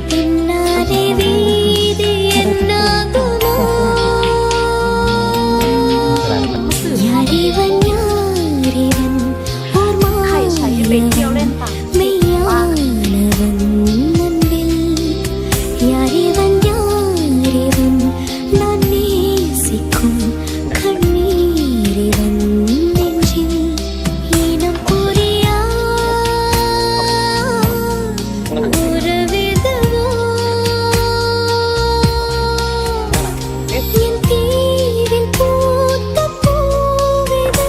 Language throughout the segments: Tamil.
பின்னாலே வீதி என்னாகுமோ யாரிவன் யாரிவன் ஓர் மாயவன் மெய்யானவன் நன்பில் யாரிவன் யாரிவன் நான் நேசிக்கும் கண்ணீரிவன் நெஞ்சில் இனம் புரியா உறவிதவோ என் தீவில் பூத்த பூவிது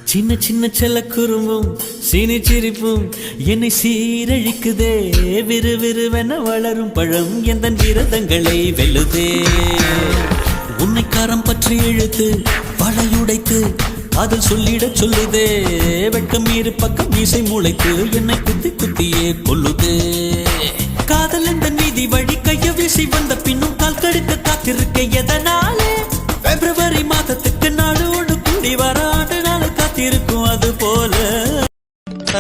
சின்ன சின்ன செல்ல குறும்பும் சீனி சிரிப்பும் என்னை சீரழிக்குதே விறுவிறுவென வளரும் பழம் எந்த விரதங்களை வெல்லுதே உன்னை கரம் பற்றி இழுத்து வளையுடைத்து அதில் சொல்லிடச் சொல்லுதே வெட்கம் இரு பக்கம் மீசை முளைத்து என்னை குத்தி குத்தியே கொல்லுதே காதல் என்ற நீதி வழி கைய வீசி வந்த பின்னும் கால் கடித்து காத்திருக்க எதனாலே பிப்ரவரி மாதத்துக்கு நாடோடு கூடி வர ஆண்டு நாள் காத்திருக்கும் அது போல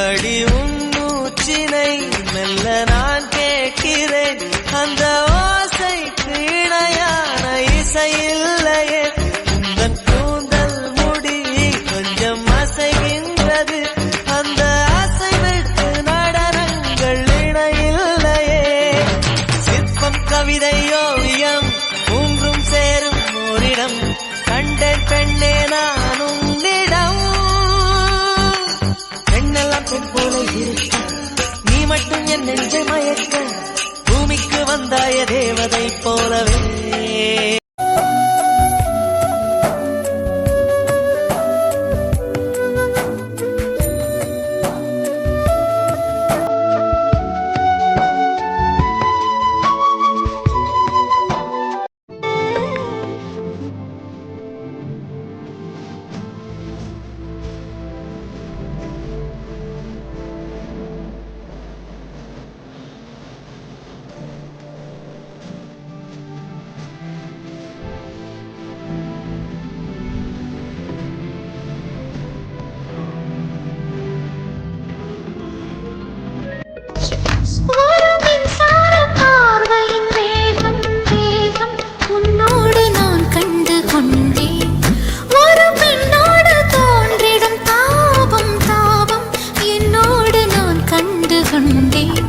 அடி உன் மூச்சினை மெல்ல நான் கேட்கிறேன் அந்த ஓசைக்கு இணையான இசையில்லையே உந்தன் கூந்தல் முடி கொஞ்சம் அசைகின்றது அந்த அசைவிற்கு நடனங்கள் இணையில்லையே சிற்பம் கவிதை ஓவியம் மூன்றும் சேரும் ஓரிடம் கண்டேன் பெண்ணே நான் உன்னிடம் பெண்ணெல்லாம் பெண் போல இருக்க நீ மட்டும் என் நெஞ்சை மயக்க பூமிக்கு வந்தாய தேவதை போலவே ஒரு மின்சார பார்வையின் வேகம் வேகம் உன்னோடு நான் கண்டு கொண்டேன் ஒரு பெண்ணோடு தோன்றிடும் தாபம் தாபம் என்னோடு நான் கண்டு கொண்டேன்